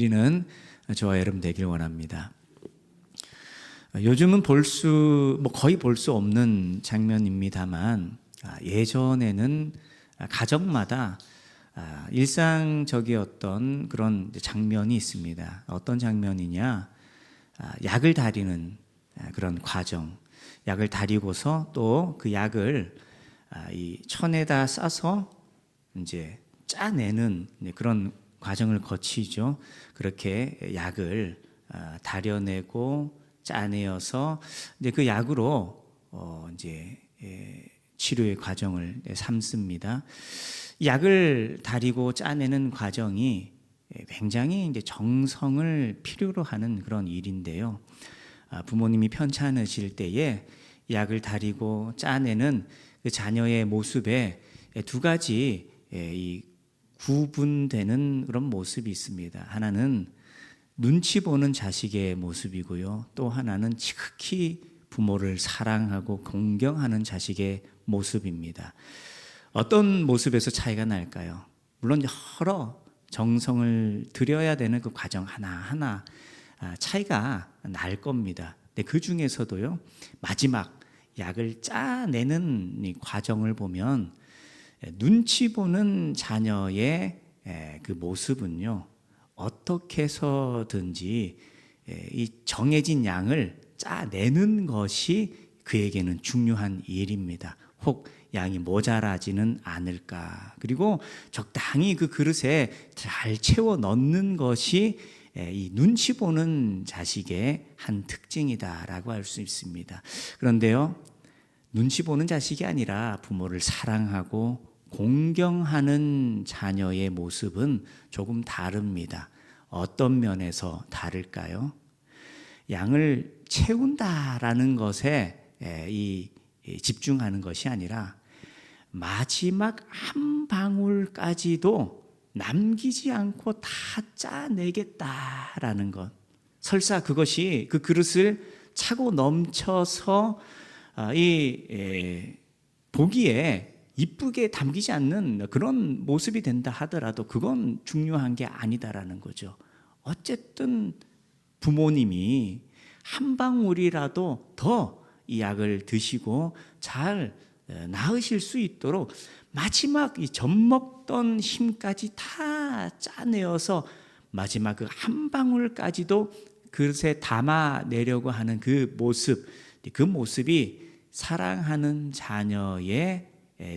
우리는 저와 여러분 되길 원합니다. 요즘은 거의 볼 수 없는 장면입니다만 예전에는 가정마다 일상적이었던 그런 장면이 있습니다. 어떤 장면이냐? 약을 다리는 그런 과정. 약을 다리고서 또 그 약을 이 천에다 싸서 이제 짜내는 그런 과정을 거치죠. 그렇게 약을 다려내고 짜내어서 이제 그 약으로 이제 치료의 과정을 삼습니다. 약을 다리고 짜내는 과정이 굉장히 이제 정성을 필요로 하는 그런 일인데요. 부모님이 편찮으실 때에 약을 다리고 짜내는 그 자녀의 모습에 두 가지 이 구분되는 그런 모습이 있습니다. 하나는 눈치 보는 자식의 모습이고요. 또 하나는 지극히 부모를 사랑하고 공경하는 자식의 모습입니다. 어떤 모습에서 차이가 날까요? 물론 여러 정성을 들여야 되는 그 과정 하나하나 차이가 날 겁니다. 근데 그 중에서도요, 마지막 약을 짜내는 이 과정을 보면 눈치 보는 자녀의 그 모습은요, 어떻게 해서든지 이 정해진 양을 짜내는 것이 그에게는 중요한 일입니다. 혹 양이 모자라지는 않을까. 그리고 적당히 그 그릇에 잘 채워 넣는 것이 이 눈치 보는 자식의 한 특징이다라고 할 수 있습니다. 그런데요, 눈치 보는 자식이 아니라 부모를 사랑하고 공경하는 자녀의 모습은 조금 다릅니다. 어떤 면에서 다를까요? 양을 채운다라는 것에 집중하는 것이 아니라 마지막 한 방울까지도 남기지 않고 다 짜내겠다라는 것. 설사 그것이 그 그릇을 차고 넘쳐서 보기에 이쁘게 담기지 않는 그런 모습이 된다 하더라도 그건 중요한 게 아니다라는 거죠. 어쨌든 부모님이 한 방울이라도 더 이 약을 드시고 잘 나으실 수 있도록 마지막 이 젖먹던 힘까지 다 짜내어서 마지막 그 한 방울까지도 그릇에 담아내려고 하는 그 모습이 사랑하는 자녀의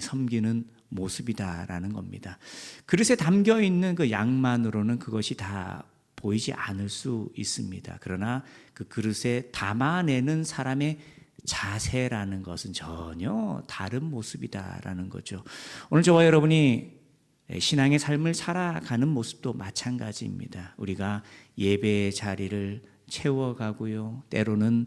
섬기는 모습이다라는 겁니다. 그릇에 담겨 있는 그 양만으로는 그것이 다 보이지 않을 수 있습니다. 그러나 그 그릇에 담아내는 사람의 자세라는 것은 전혀 다른 모습이다라는 거죠. 오늘 저와 여러분이 신앙의 삶을 살아가는 모습도 마찬가지입니다. 우리가 예배의 자리를 채워가고요, 때로는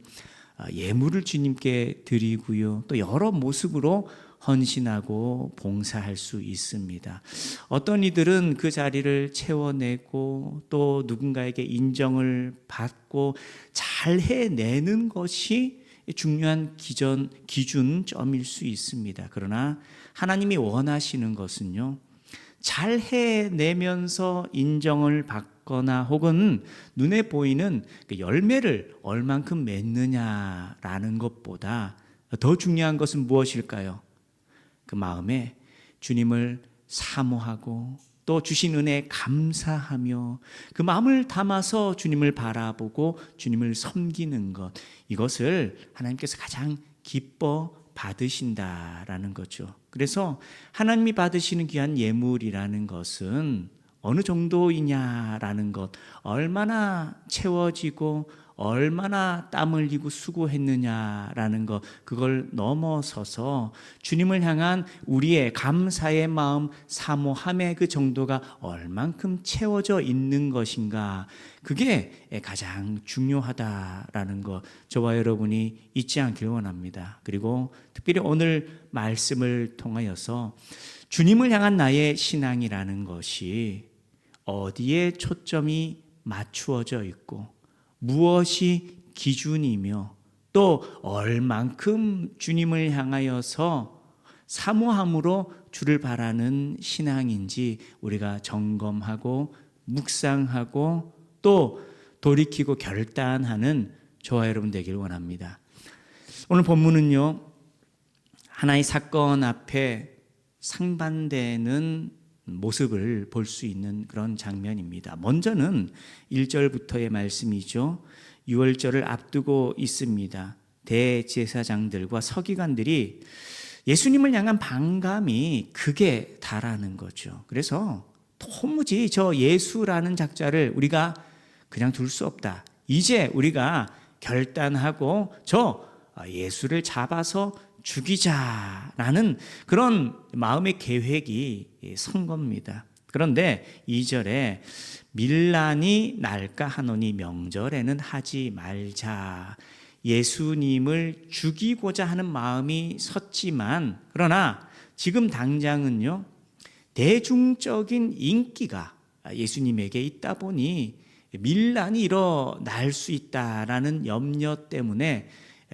예물을 주님께 드리고요, 또 여러 모습으로 헌신하고 봉사할 수 있습니다. 어떤 이들은 그 자리를 채워내고 또 누군가에게 인정을 받고 잘 해내는 것이 중요한 기준점일 수 있습니다. 그러나 하나님이 원하시는 것은요, 잘 해내면서 인정을 받거나 혹은 눈에 보이는 그 열매를 얼만큼 맺느냐라는 것보다 더 중요한 것은 무엇일까요? 그 마음에 주님을 사모하고 또 주신 은혜에 감사하며 그 마음을 담아서 주님을 바라보고 주님을 섬기는 것, 이것을 하나님께서 가장 기뻐 받으신다라는 거죠. 그래서 하나님이 받으시는 귀한 예물이라는 것은 어느 정도이냐라는 것, 얼마나 채워지고 얼마나 땀 흘리고 수고했느냐라는 것, 그걸 넘어서서 주님을 향한 우리의 감사의 마음, 사모함의 그 정도가 얼만큼 채워져 있는 것인가, 그게 가장 중요하다라는 것, 저와 여러분이 잊지 않길 원합니다. 그리고 특별히 오늘 말씀을 통하여서 주님을 향한 나의 신앙이라는 것이 어디에 초점이 맞추어져 있고 무엇이 기준이며 또 얼만큼 주님을 향하여서 사모함으로 주를 바라는 신앙인지 우리가 점검하고 묵상하고 또 돌이키고 결단하는 저와 여러분 되길 원합니다. 오늘 본문은요, 하나의 사건 앞에 상반되는 모습을 볼 수 있는 그런 장면입니다. 먼저는 1절부터의 말씀이죠. 유월절을 앞두고 있습니다. 대제사장들과 서기관들이 예수님을 향한 반감이 극에 달하는 거죠. 그래서 도무지 저 예수라는 작자를 우리가 그냥 둘 수 없다. 이제 우리가 결단하고 저 예수를 잡아서 죽이자라는 그런 마음의 계획이 선 겁니다. 그런데 2절에 밀란이 날까 하노니 명절에는 하지 말자. 예수님을 죽이고자 하는 마음이 섰지만, 그러나 지금 당장은요, 대중적인 인기가 예수님에게 있다 보니 밀란이 일어날 수 있다라는 염려 때문에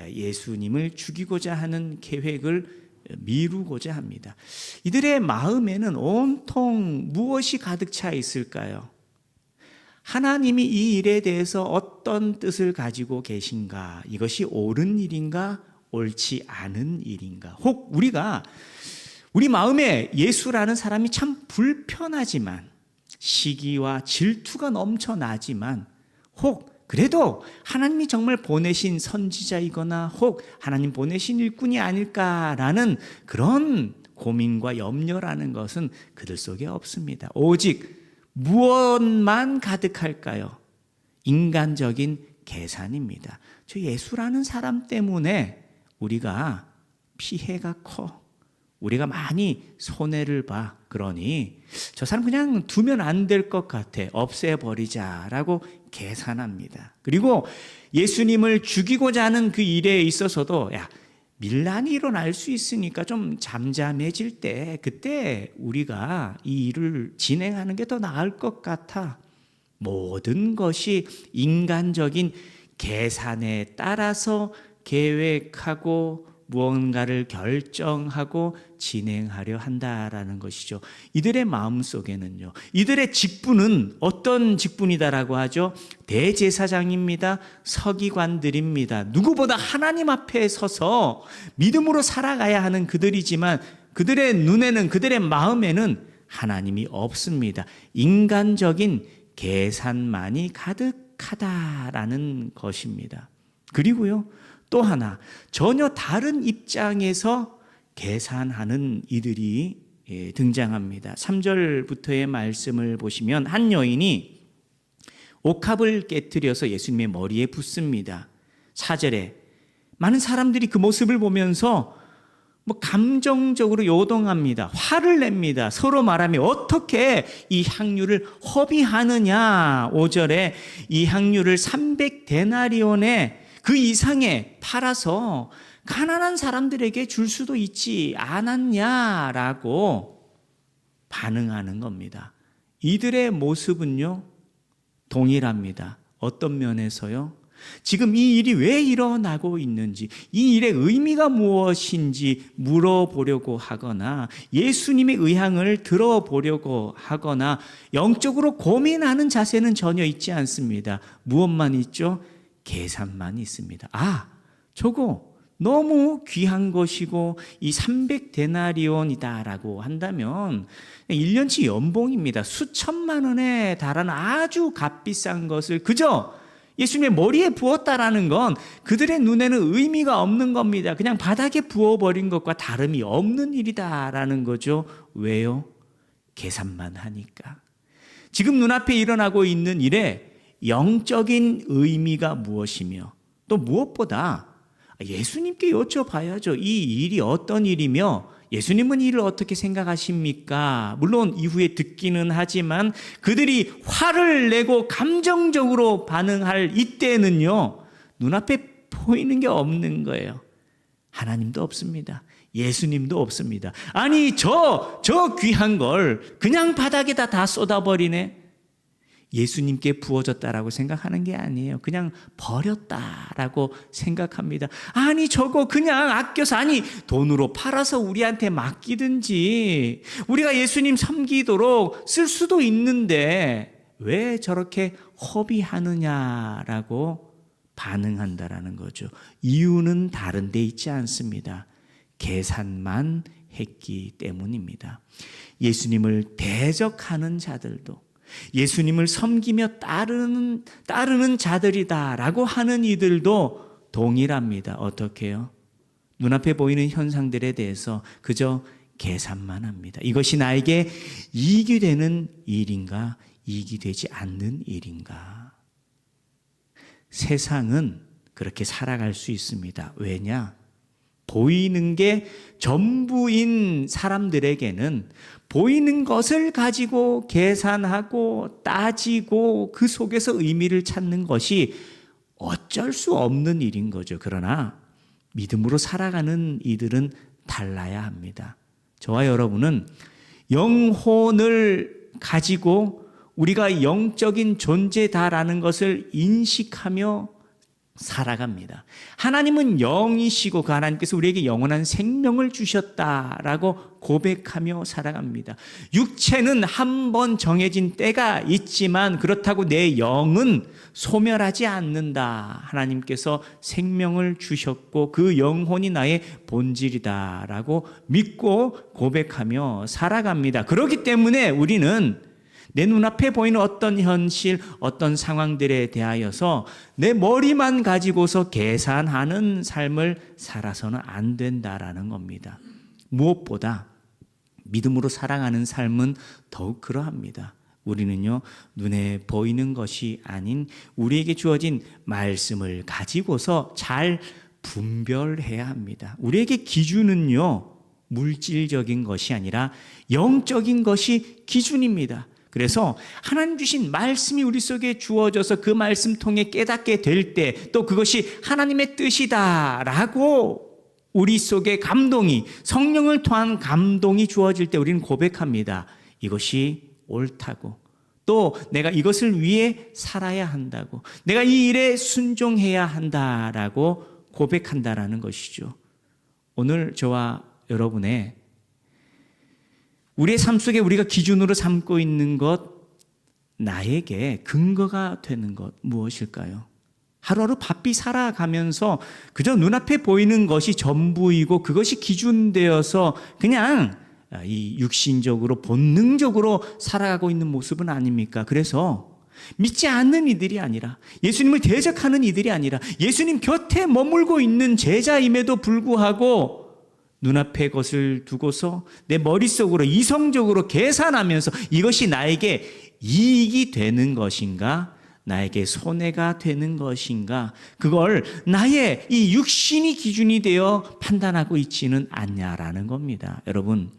예수님을 죽이고자 하는 계획을 미루고자 합니다. 이들의 마음에는 온통 무엇이 가득 차 있을까요? 하나님이 이 일에 대해서 어떤 뜻을 가지고 계신가? 이것이 옳은 일인가? 옳지 않은 일인가? 혹 우리 마음에 예수라는 사람이 참 불편하지만, 시기와 질투가 넘쳐나지만, 혹 그래도 하나님이 정말 보내신 선지자이거나 혹 하나님 보내신 일꾼이 아닐까라는 그런 고민과 염려라는 것은 그들 속에 없습니다. 오직 무엇만 가득할까요? 인간적인 계산입니다. 저 예수라는 사람 때문에 우리가 피해가 커. 우리가 많이 손해를 봐. 그러니 저 사람 그냥 두면 안 될 것 같아. 없애버리자라고 계산합니다. 그리고 예수님을 죽이고자 하는 그 일에 있어서도 밀란이 일어날 수 있으니까 좀 잠잠해질 때, 그때 우리가 이 일을 진행하는 게 더 나을 것 같아. 모든 것이 인간적인 계산에 따라서 계획하고 무언가를 결정하고 진행하려 한다라는 것이죠. 이들의 마음속에는요, 이들의 직분은 어떤 직분이다라고 하죠? 대제사장입니다. 서기관들입니다. 누구보다 하나님 앞에 서서 믿음으로 살아가야 하는 그들이지만 그들의 눈에는, 그들의 마음에는 하나님이 없습니다. 인간적인 계산만이 가득하다라는 것입니다. 그리고요, 또 하나, 전혀 다른 입장에서 계산하는 이들이 등장합니다. 3절부터의 말씀을 보시면 한 여인이 옥합을 깨뜨려서 예수님의 머리에 붓습니다. 4절에 많은 사람들이 그 모습을 보면서 감정적으로 요동합니다. 화를 냅니다. 서로 말하며 어떻게 이 향유를 허비하느냐. 5절에 이 향유를 300데나리온에 그 이상에 팔아서 가난한 사람들에게 줄 수도 있지 않았냐라고 반응하는 겁니다. 이들의 모습은요, 동일합니다. 어떤 면에서요? 지금 이 일이 왜 일어나고 있는지, 이 일의 의미가 무엇인지 물어보려고 하거나 예수님의 의향을 들어보려고 하거나 영적으로 고민하는 자세는 전혀 있지 않습니다. 무엇만 있죠? 계산만 있습니다. 저거 너무 귀한 것이고 이 300데나리온이다라고 한다면 1년치 연봉입니다. 수천만 원에 달하는 아주 값비싼 것을 그저 예수님의 머리에 부었다라는 건 그들의 눈에는 의미가 없는 겁니다. 그냥 바닥에 부어버린 것과 다름이 없는 일이다라는 거죠. 왜요? 계산만 하니까. 지금 눈앞에 일어나고 있는 일에 영적인 의미가 무엇이며 또 무엇보다 예수님께 여쭤봐야죠. 이 일이 어떤 일이며 예수님은 이 일을 어떻게 생각하십니까? 물론 이후에 듣기는 하지만 그들이 화를 내고 감정적으로 반응할 이때는요, 눈앞에 보이는 게 없는 거예요. 하나님도 없습니다. 예수님도 없습니다. 아니 저 귀한 걸 그냥 바닥에다 다 쏟아버리네. 예수님께 부어졌다라고 생각하는 게 아니에요. 그냥 버렸다라고 생각합니다. 아니 저거 그냥 아껴서, 아니 돈으로 팔아서 우리한테 맡기든지 우리가 예수님 섬기도록 쓸 수도 있는데 왜 저렇게 허비하느냐라고 반응한다라는 거죠. 이유는 다른 데 있지 않습니다. 계산만 했기 때문입니다. 예수님을 대적하는 자들도 예수님을 섬기며 따르는 자들이다라고 하는 이들도 동일합니다. 어떻게요? 눈앞에 보이는 현상들에 대해서 그저 계산만 합니다. 이것이 나에게 이익이 되는 일인가, 이익이 되지 않는 일인가. 세상은 그렇게 살아갈 수 있습니다. 왜냐? 보이는 게 전부인 사람들에게는 보이는 것을 가지고 계산하고 따지고 그 속에서 의미를 찾는 것이 어쩔 수 없는 일인 거죠. 그러나 믿음으로 살아가는 이들은 달라야 합니다. 저와 여러분은 영혼을 가지고 우리가 영적인 존재다라는 것을 인식하며 살아갑니다. 하나님은 영이시고 그 하나님께서 우리에게 영원한 생명을 주셨다라고 고백하며 살아갑니다. 육체는 한 번 정해진 때가 있지만 그렇다고 내 영은 소멸하지 않는다. 하나님께서 생명을 주셨고 그 영혼이 나의 본질이다라고 믿고 고백하며 살아갑니다. 그렇기 때문에 우리는 내 눈앞에 보이는 어떤 현실, 어떤 상황들에 대하여서 내 머리만 가지고서 계산하는 삶을 살아서는 안 된다라는 겁니다. 무엇보다 믿음으로 살아가는 삶은 더욱 그러합니다. 우리는요, 눈에 보이는 것이 아닌 우리에게 주어진 말씀을 가지고서 잘 분별해야 합니다. 우리에게 기준은요, 물질적인 것이 아니라 영적인 것이 기준입니다. 그래서 하나님 주신 말씀이 우리 속에 주어져서 그 말씀 통해 깨닫게 될 때 또 그것이 하나님의 뜻이다라고 우리 속에 감동이, 성령을 통한 감동이 주어질 때 우리는 고백합니다. 이것이 옳다고, 또 내가 이것을 위해 살아야 한다고, 내가 이 일에 순종해야 한다라고 고백한다라는 것이죠. 오늘 저와 여러분의 우리의 삶 속에 우리가 기준으로 삼고 있는 것, 나에게 근거가 되는 것 무엇일까요? 하루하루 바삐 살아가면서 그저 눈앞에 보이는 것이 전부이고 그것이 기준되어서 그냥 이 육신적으로 본능적으로 살아가고 있는 모습은 아닙니까? 그래서 믿지 않는 이들이 아니라, 예수님을 대적하는 이들이 아니라, 예수님 곁에 머물고 있는 제자임에도 불구하고 눈앞의 것을 두고서 내 머릿속으로 이성적으로 계산하면서 이것이 나에게 이익이 되는 것인가, 나에게 손해가 되는 것인가, 그걸 나의 이 육신이 기준이 되어 판단하고 있지는 않냐라는 겁니다. 여러분,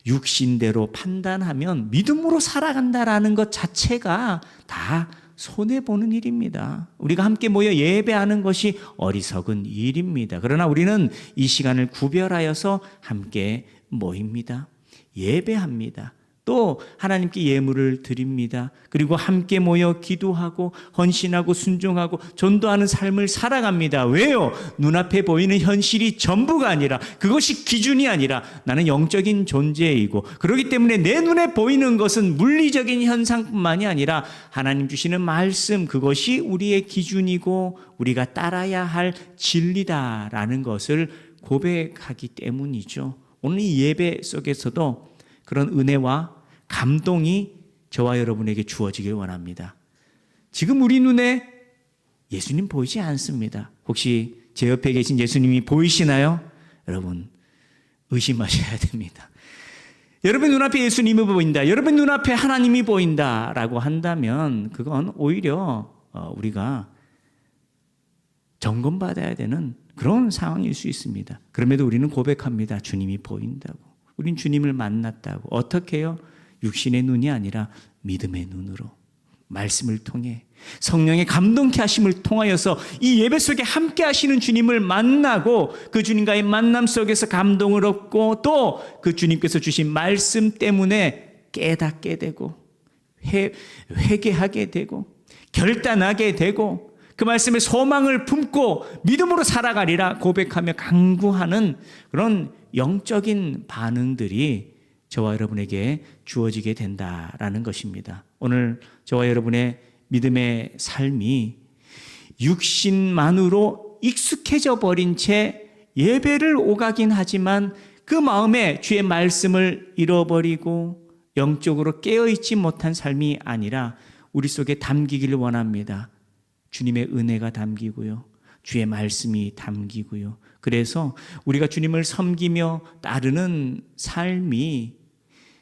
육신대로 판단하면 믿음으로 살아간다라는 것 자체가 다 손해보는 일입니다. 우리가 함께 모여 예배하는 것이 어리석은 일입니다. 그러나 우리는 이 시간을 구별하여서 함께 모입니다. 예배합니다. 또 하나님께 예물을 드립니다. 그리고 함께 모여 기도하고 헌신하고 순종하고 전도하는 삶을 살아갑니다. 왜요? 눈앞에 보이는 현실이 전부가 아니라, 그것이 기준이 아니라 나는 영적인 존재이고, 그렇기 때문에 내 눈에 보이는 것은 물리적인 현상뿐만이 아니라 하나님 주시는 말씀, 그것이 우리의 기준이고 우리가 따라야 할 진리다라는 것을 고백하기 때문이죠. 오늘 이 예배 속에서도 그런 은혜와 감동이 저와 여러분에게 주어지길 원합니다. 지금 우리 눈에 예수님 보이지 않습니다. 혹시 제 옆에 계신 예수님이 보이시나요? 여러분, 의심하셔야 됩니다. 여러분 눈앞에 예수님이 보인다, 여러분 눈앞에 하나님이 보인다라고 한다면 그건 오히려 우리가 점검받아야 되는 그런 상황일 수 있습니다. 그럼에도 우리는 고백합니다. 주님이 보인다고. 우린 주님을 만났다고. 어떻게 해요? 육신의 눈이 아니라 믿음의 눈으로, 말씀을 통해 성령의 감동케 하심을 통하여서 이 예배 속에 함께 하시는 주님을 만나고 그 주님과의 만남 속에서 감동을 얻고 또 그 주님께서 주신 말씀 때문에 깨닫게 되고 회개하게 되고 결단하게 되고 그 말씀에 소망을 품고 믿음으로 살아가리라 고백하며 강구하는 그런 영적인 반응들이 저와 여러분에게 주어지게 된다라는 것입니다. 오늘 저와 여러분의 믿음의 삶이 육신만으로 익숙해져 버린 채 예배를 오가긴 하지만 그 마음에 주의 말씀을 잃어버리고 영적으로 깨어있지 못한 삶이 아니라 우리 속에 담기기를 원합니다. 주님의 은혜가 담기고요. 주의 말씀이 담기고요. 그래서 우리가 주님을 섬기며 따르는 삶이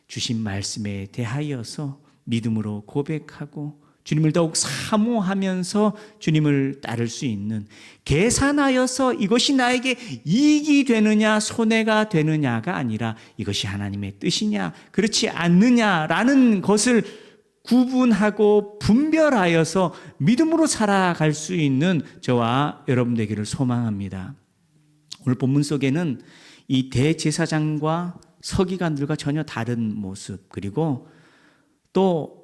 주신 말씀에 대하여서 믿음으로 고백하고 주님을 더욱 사모하면서 주님을 따를 수 있는, 계산하여서 이것이 나에게 이익이 되느냐 손해가 되느냐가 아니라 이것이 하나님의 뜻이냐 그렇지 않느냐라는 것을 구분하고 분별하여서 믿음으로 살아갈 수 있는 저와 여러분 되기를 소망합니다. 오늘 본문 속에는 이 대제사장과 서기관들과 전혀 다른 모습, 그리고 또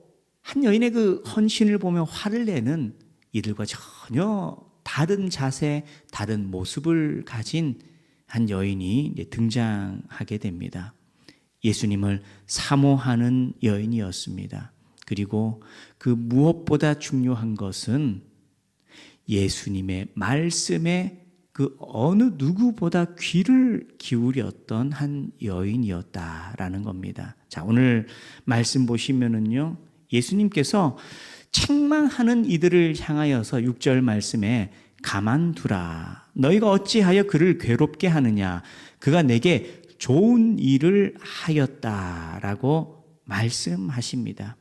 한 여인의 그 헌신을 보며 화를 내는 이들과 전혀 다른 자세, 다른 모습을 가진 한 여인이 등장하게 됩니다. 예수님을 사모하는 여인이었습니다. 그리고 그 무엇보다 중요한 것은 예수님의 말씀에 그 어느 누구보다 귀를 기울였던 한 여인이었다라는 겁니다. 자, 오늘 말씀 보시면은요, 예수님께서 책망하는 이들을 향하여서 6절 말씀에 가만두라. 너희가 어찌하여 그를 괴롭게 하느냐. 그가 내게 좋은 일을 하였다라고 말씀하십니다.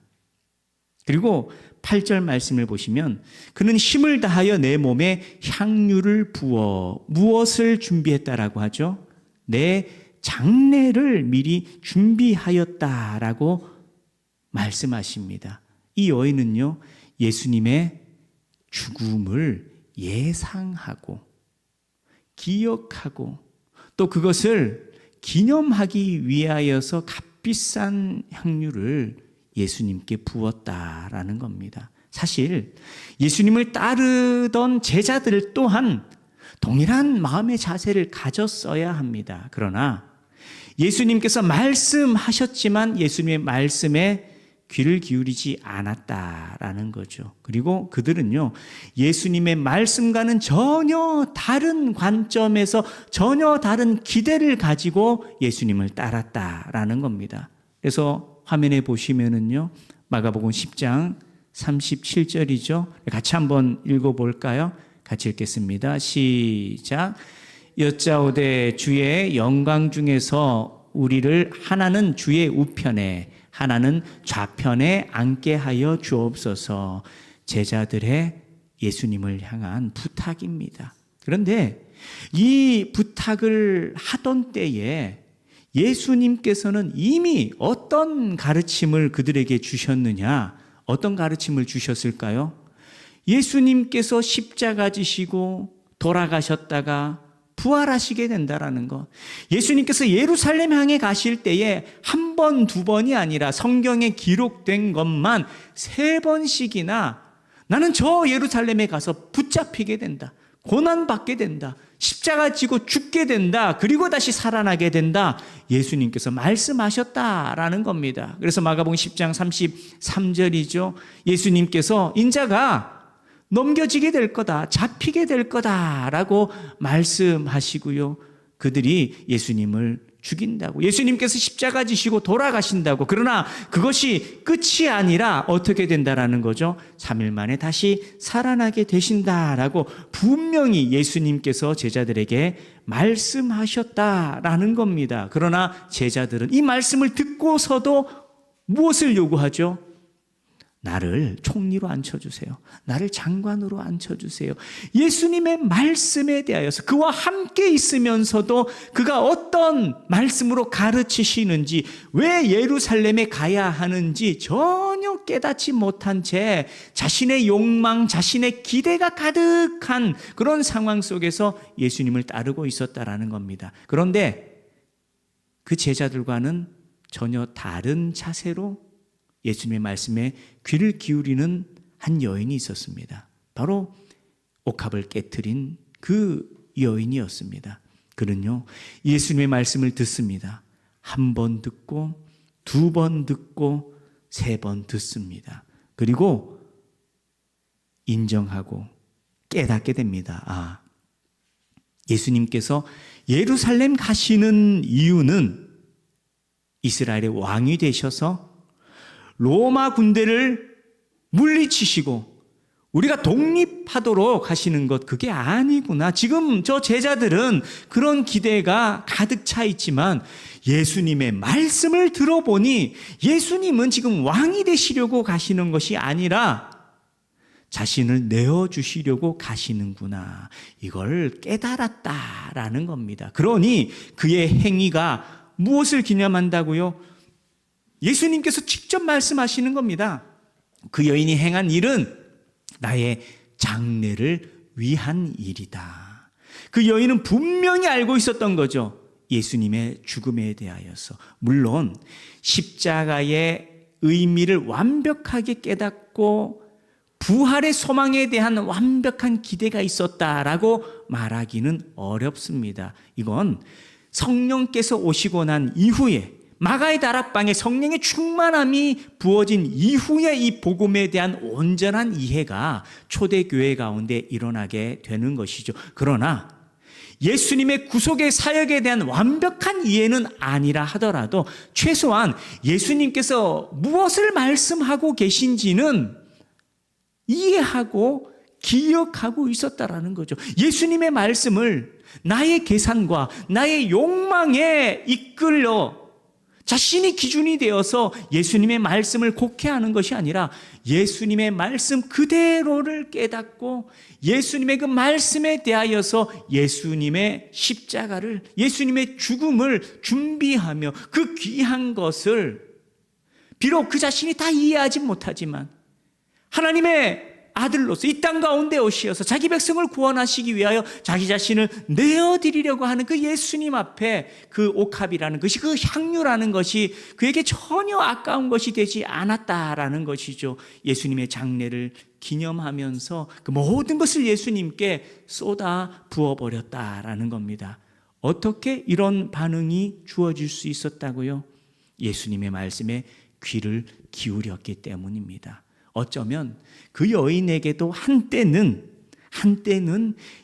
그리고 8절 말씀을 보시면 그는 힘을 다하여 내 몸에 향유를 부어 무엇을 준비했다라고 하죠? 내 장례를 미리 준비하였다라고 말씀하십니다. 이 여인은요, 예수님의 죽음을 예상하고 기억하고 또 그것을 기념하기 위하여서 값비싼 향유를 예수님께 부었다라는 겁니다. 사실 예수님을 따르던 제자들 또한 동일한 마음의 자세를 가졌어야 합니다. 그러나 예수님께서 말씀하셨지만 예수님의 말씀에 귀를 기울이지 않았다라는 거죠. 그리고 그들은요, 예수님의 말씀과는 전혀 다른 관점에서 전혀 다른 기대를 가지고 예수님을 따랐다라는 겁니다. 그래서 화면에 보시면은요, 마가복음 10장 37절이죠. 같이 한번 읽어볼까요? 같이 읽겠습니다. 시작. 여짜오되 주의 영광 중에서 우리를 하나는 주의 우편에 하나는 좌편에 앉게 하여 주옵소서. 제자들의 예수님을 향한 부탁입니다. 그런데 이 부탁을 하던 때에 예수님께서는 이미 어떤 가르침을 그들에게 주셨느냐? 어떤 가르침을 주셨을까요? 예수님께서 십자가 지시고 돌아가셨다가 부활하시게 된다라는 것. 예수님께서 예루살렘 향해 가실 때에 한 번, 두 번이 아니라 성경에 기록된 것만 3번씩이나 나는 저 예루살렘에 가서 붙잡히게 된다. 고난받게 된다. 십자가 지고 죽게 된다. 그리고 다시 살아나게 된다. 예수님께서 말씀하셨다라는 겁니다. 그래서 마가복음 10장 33절이죠. 예수님께서 인자가 넘겨지게 될 거다. 잡히게 될 거다라고 말씀하시고요. 그들이 예수님을 죽인다고. 예수님께서 십자가 지시고 돌아가신다고. 그러나 그것이 끝이 아니라 어떻게 된다라는 거죠? 3일 만에 다시 살아나게 되신다라고 분명히 예수님께서 제자들에게 말씀하셨다라는 겁니다. 그러나 제자들은 이 말씀을 듣고서도 무엇을 요구하죠? 나를 총리로 앉혀주세요. 나를 장관으로 앉혀주세요. 예수님의 말씀에 대하여서 그와 함께 있으면서도 그가 어떤 말씀으로 가르치시는지, 왜 예루살렘에 가야 하는지 전혀 깨닫지 못한 채 자신의 욕망, 자신의 기대가 가득한 그런 상황 속에서 예수님을 따르고 있었다라는 겁니다. 그런데 그 제자들과는 전혀 다른 자세로 예수님의 말씀에 귀를 기울이는 한 여인이 있었습니다. 바로 옥합을 깨트린 그 여인이었습니다. 그는요, 예수님의 말씀을 듣습니다. 1번 듣고 2번 듣고 3번 듣습니다. 그리고 인정하고 깨닫게 됩니다. 예수님께서 예루살렘 가시는 이유는 이스라엘의 왕이 되셔서 로마 군대를 물리치시고 우리가 독립하도록 하시는 것, 그게 아니구나. 지금 저 제자들은 그런 기대가 가득 차 있지만 예수님의 말씀을 들어보니 예수님은 지금 왕이 되시려고 가시는 것이 아니라 자신을 내어주시려고 가시는구나. 이걸 깨달았다라는 겁니다. 그러니 그의 행위가 무엇을 기념한다고요? 예수님께서 직접 말씀하시는 겁니다. 그 여인이 행한 일은 나의 장래를 위한 일이다. 그 여인은 분명히 알고 있었던 거죠. 예수님의 죽음에 대하여서. 물론 십자가의 의미를 완벽하게 깨닫고 부활의 소망에 대한 완벽한 기대가 있었다라고 말하기는 어렵습니다. 이건 성령께서 오시고 난 이후에 마가의 다락방에 성령의 충만함이 부어진 이후에 이 복음에 대한 온전한 이해가 초대교회 가운데 일어나게 되는 것이죠. 그러나 예수님의 구속의 사역에 대한 완벽한 이해는 아니라 하더라도 최소한 예수님께서 무엇을 말씀하고 계신지는 이해하고 기억하고 있었다라는 거죠. 예수님의 말씀을 나의 계산과 나의 욕망에 이끌려 자신이 기준이 되어서 예수님의 말씀을 곡해하는 것이 아니라 예수님의 말씀 그대로를 깨닫고 예수님의 그 말씀에 대하여서 예수님의 십자가를, 예수님의 죽음을 준비하며 그 귀한 것을 비록 그 자신이 다 이해하지 못하지만 하나님의 아들로서 이 땅 가운데 오시어서 자기 백성을 구원하시기 위하여 자기 자신을 내어드리려고 하는 그 예수님 앞에 그 옥합이라는 것이, 그 향유라는 것이 그에게 전혀 아까운 것이 되지 않았다라는 것이죠. 예수님의 장례를 기념하면서 그 모든 것을 예수님께 쏟아 부어버렸다라는 겁니다. 어떻게 이런 반응이 주어질 수 있었다고요? 예수님의 말씀에 귀를 기울였기 때문입니다. 어쩌면 그 여인에게도 한때는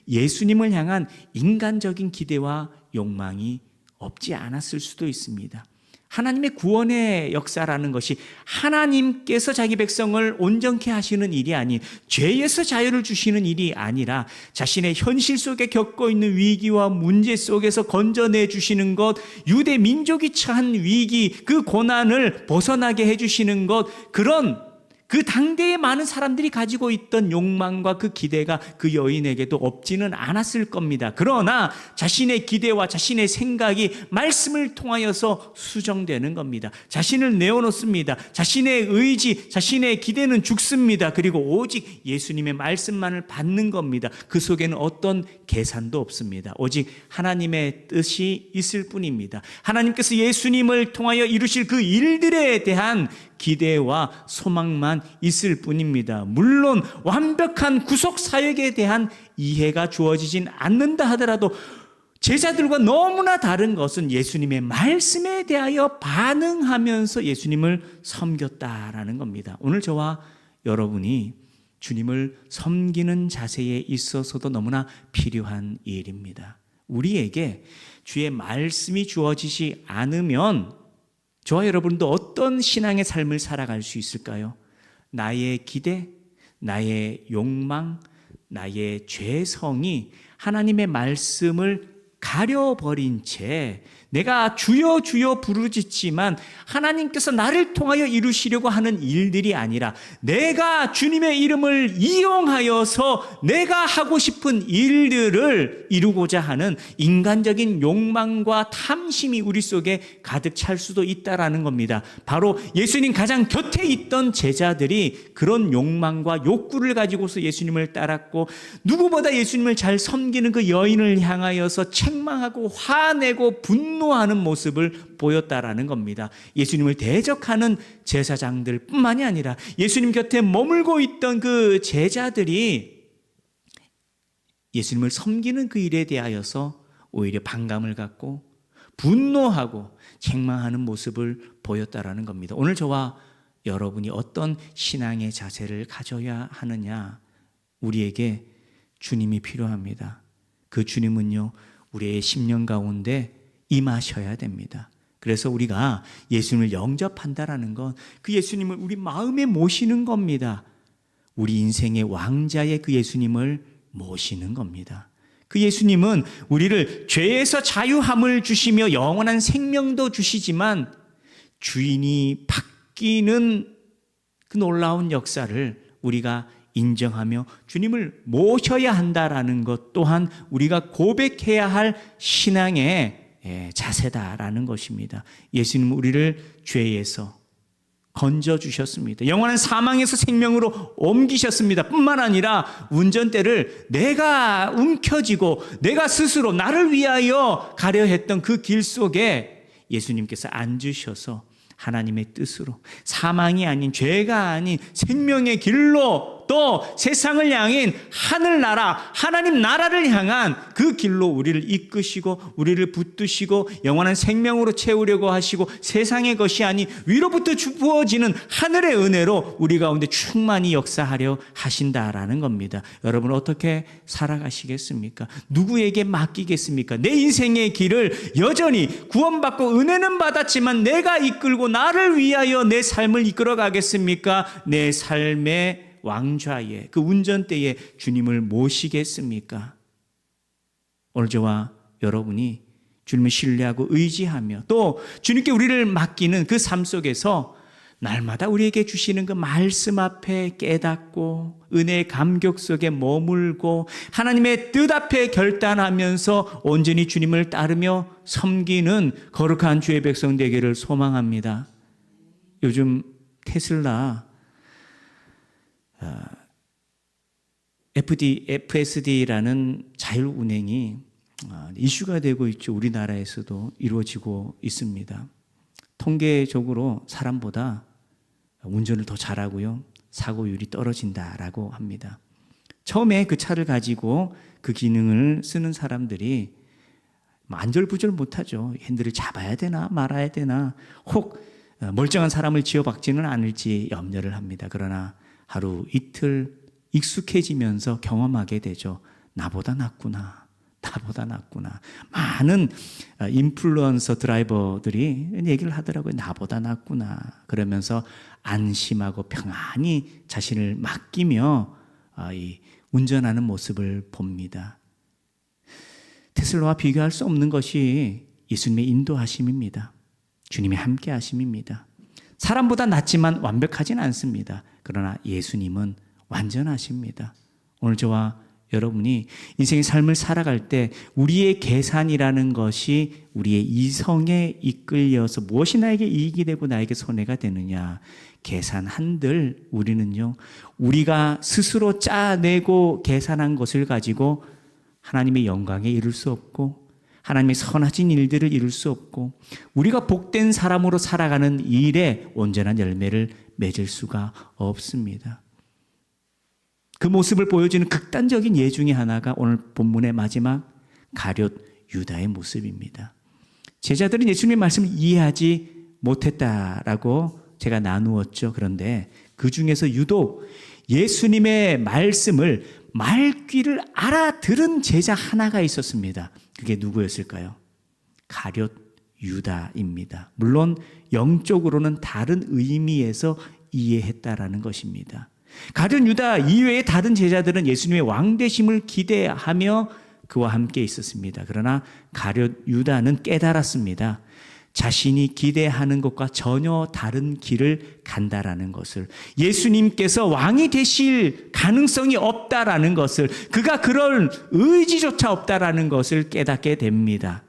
예수님을 향한 인간적인 기대와 욕망이 없지 않았을 수도 있습니다. 하나님의 구원의 역사라는 것이 하나님께서 자기 백성을 온전케 하시는 일이 아닌 죄에서 자유를 주시는 일이 아니라 자신의 현실 속에 겪고 있는 위기와 문제 속에서 건져내 주시는 것, 유대 민족이 처한 위기, 그 고난을 벗어나게 해주시는 것, 그런 그 당대에 많은 사람들이 가지고 있던 욕망과 그 기대가 그 여인에게도 없지는 않았을 겁니다. 그러나 자신의 기대와 자신의 생각이 말씀을 통하여서 수정되는 겁니다. 자신을 내어놓습니다. 자신의 의지, 자신의 기대는 죽습니다. 그리고 오직 예수님의 말씀만을 받는 겁니다. 그 속에는 어떤 계산도 없습니다. 오직 하나님의 뜻이 있을 뿐입니다. 하나님께서 예수님을 통하여 이루실 그 일들에 대한 기대와 소망만 있을 뿐입니다. 물론 완벽한 구속 사역에 대한 이해가 주어지진 않는다 하더라도 제자들과 너무나 다른 것은 예수님의 말씀에 대하여 반응하면서 예수님을 섬겼다라는 겁니다. 오늘 저와 여러분이 주님을 섬기는 자세에 있어서도 너무나 필요한 일입니다. 우리에게 주의 말씀이 주어지지 않으면 저와 여러분도 어떤 신앙의 삶을 살아갈 수 있을까요? 나의 기대, 나의 욕망, 나의 죄성이 하나님의 말씀을 가려버린 채 내가 주여 주여 부르짖지만 하나님께서 나를 통하여 이루시려고 하는 일들이 아니라 내가 주님의 이름을 이용하여서 내가 하고 싶은 일들을 이루고자 하는 인간적인 욕망과 탐심이 우리 속에 가득 찰 수도 있다라는 겁니다. 바로 예수님 가장 곁에 있던 제자들이 그런 욕망과 욕구를 가지고서 예수님을 따랐고 누구보다 예수님을 잘 섬기는 그 여인을 향하여서 책망하고 화내고 분노하는 모습을 보였다라는 겁니다. 예수님을 대적하는 제사장들 뿐만이 아니라 예수님 곁에 머물고 있던 그 제자들이 예수님을 섬기는 그 일에 대하여서 오히려 반감을 갖고 분노하고 책망하는 모습을 보였다라는 겁니다. 오늘 저와 여러분이 어떤 신앙의 자세를 가져야 하느냐? 우리에게 주님이 필요합니다. 그 주님은요, 우리의 심령 가운데 임하셔야 됩니다. 그래서 우리가 예수님을 영접한다라는 건 그 예수님을 우리 마음에 모시는 겁니다. 우리 인생의 왕자의 그 예수님을 모시는 겁니다. 그 예수님은 우리를 죄에서 자유함을 주시며 영원한 생명도 주시지만 주인이 바뀌는 그 놀라운 역사를 우리가 인정하며 주님을 모셔야 한다라는 것 또한 우리가 고백해야 할 신앙의 자세다라는 것입니다. 예수님은 우리를 죄에서 건져주셨습니다. 영원한 사망에서 생명으로 옮기셨습니다. 뿐만 아니라 운전대를 내가 움켜쥐고 내가 스스로 나를 위하여 가려 했던 그 길 속에 예수님께서 앉으셔서 하나님의 뜻으로 사망이 아닌 죄가 아닌 생명의 길로 또 세상을 향한 하늘나라 하나님 나라를 향한 그 길로 우리를 이끄시고 우리를 붙드시고 영원한 생명으로 채우려고 하시고 세상의 것이 아닌 위로부터 부어지는 하늘의 은혜로 우리 가운데 충만히 역사하려 하신다라는 겁니다. 여러분 어떻게 살아가시겠습니까? 누구에게 맡기겠습니까? 내 인생의 길을 여전히 구원받고 은혜는 받았지만 내가 이끌고 나를 위하여 내 삶을 이끌어 가겠습니까? 내 삶의 왕좌에 그 운전대에 주님을 모시겠습니까? 오늘 저와 여러분이 주님을 신뢰하고 의지하며 또 주님께 우리를 맡기는 그 삶 속에서 날마다 우리에게 주시는 그 말씀 앞에 깨닫고 은혜의 감격 속에 머물고 하나님의 뜻 앞에 결단하면서 온전히 주님을 따르며 섬기는 거룩한 주의 백성 되기를 소망합니다. 요즘 테슬라 FSD라는 자율운행이 이슈가 되고 있죠. 우리나라에서도 이루어지고 있습니다. 통계적으로 사람보다 운전을 더 잘하고요. 사고율이 떨어진다라고 합니다. 처음에 그 차를 가지고 그 기능을 쓰는 사람들이 안절부절 못하죠. 핸들을 잡아야 되나 말아야 되나 혹 멀쩡한 사람을 지어박지는 않을지 염려를 합니다. 그러나 하루 이틀 익숙해지면서 경험하게 되죠. 나보다 낫구나. 나보다 낫구나. 많은 인플루언서 드라이버들이 얘기를 하더라고요. 나보다 낫구나. 그러면서 안심하고 평안히 자신을 맡기며 운전하는 모습을 봅니다. 테슬라와 비교할 수 없는 것이 예수님의 인도하심입니다. 주님의 함께하심입니다. 사람보다 낫지만 완벽하진 않습니다. 그러나 예수님은 완전하십니다. 오늘 저와 여러분이 인생의 삶을 살아갈 때 우리의 계산이라는 것이 우리의 이성에 이끌려서 무엇이 나에게 이익이 되고 나에게 손해가 되느냐 계산한들 우리는요 우리가 스스로 짜내고 계산한 것을 가지고 하나님의 영광에 이룰 수 없고 하나님의 선하신 일들을 이룰 수 없고 우리가 복된 사람으로 살아가는 일에 온전한 열매를 맺을 수가 없습니다. 그 모습을 보여주는 극단적인 예 중에 하나가 오늘 본문의 마지막 가룟 유다의 모습입니다. 제자들은 예수님의 말씀을 이해하지 못했다라고 제가 나누었죠. 그런데 그 중에서 유독 예수님의 말씀을 말귀를 알아들은 제자 하나가 있었습니다. 그게 누구였을까요? 가룟 유다입니다. 물론 영적으로는 다른 의미에서 이해했다라는 것입니다. 가룟 유다 이외의 다른 제자들은 예수님의 왕되심을 기대하며 그와 함께 있었습니다. 그러나 가룟 유다는 깨달았습니다. 자신이 기대하는 것과 전혀 다른 길을 간다라는 것을, 예수님께서 왕이 되실 가능성이 없다라는 것을, 그가 그럴 의지조차 없다라는 것을 깨닫게 됩니다.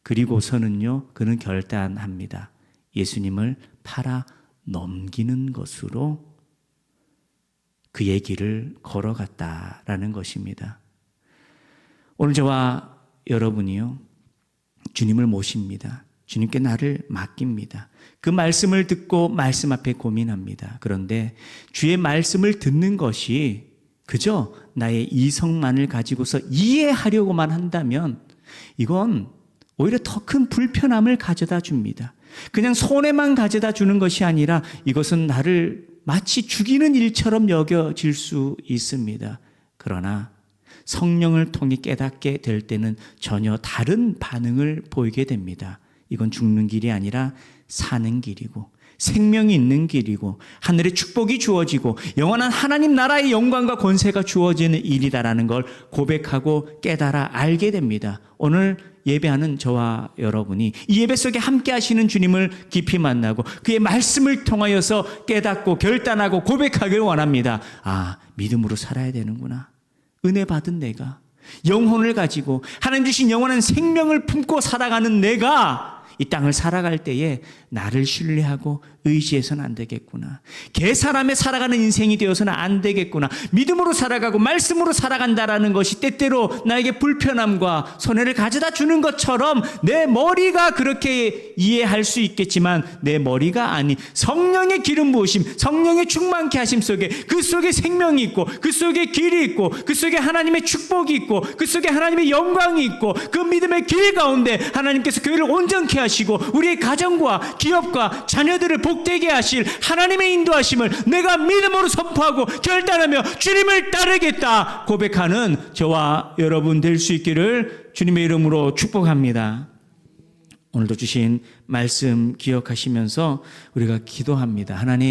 그리고서는요, 그는 결단합니다. 예수님을 팔아 넘기는 것으로 그의 길을 걸어갔다라는 것입니다. 오늘 저와 여러분이요, 주님을 모십니다. 주님께 나를 맡깁니다. 그 말씀을 듣고 말씀 앞에 고민합니다. 그런데 주의 말씀을 듣는 것이 그저 나의 이성만을 가지고서 이해하려고만 한다면 이건 오히려 더 큰 불편함을 가져다 줍니다. 그냥 손에만 가져다 주는 것이 아니라 이것은 나를 마치 죽이는 일처럼 여겨질 수 있습니다. 그러나 성령을 통해 깨닫게 될 때는 전혀 다른 반응을 보이게 됩니다. 이건 죽는 길이 아니라 사는 길이고 생명이 있는 길이고 하늘의 축복이 주어지고 영원한 하나님 나라의 영광과 권세가 주어지는 일이다라는 걸 고백하고 깨달아 알게 됩니다. 오늘 예배하는 저와 여러분이 이 예배 속에 함께 하시는 주님을 깊이 만나고 그의 말씀을 통하여서 깨닫고 결단하고 고백하길 원합니다. 아, 믿음으로 살아야 되는구나. 은혜 받은 내가, 영혼을 가지고 하나님 주신 영원한 생명을 품고 살아가는 내가 이 땅을 살아갈 때에 나를 신뢰하고 의지해서는 안 되겠구나. 개사람에 살아가는 인생이 되어서는 안 되겠구나. 믿음으로 살아가고 말씀으로 살아간다라는 것이 때때로 나에게 불편함과 손해를 가져다 주는 것처럼 내 머리가 그렇게 이해할 수 있겠지만 내 머리가 아닌 성령의 기름 부으심, 성령의 충만케 하심 속에 그 속에 생명이 있고 그 속에 길이 있고 그 속에 하나님의 축복이 있고 그 속에 하나님의 영광이 있고 그 믿음의 길 가운데 하나님께서 교회를 온전케 하시고 우리의 가정과 기업과 자녀들을 복되게 하실 하나님의 인도하심을 내가 믿음으로 선포하고 결단하며 주님을 따르겠다 고백하는 저와 여러분 될 수 있기를 주님의 이름으로 축복합니다. 오늘도 주신 말씀 기억하시면서 우리가 기도합니다. 하나님,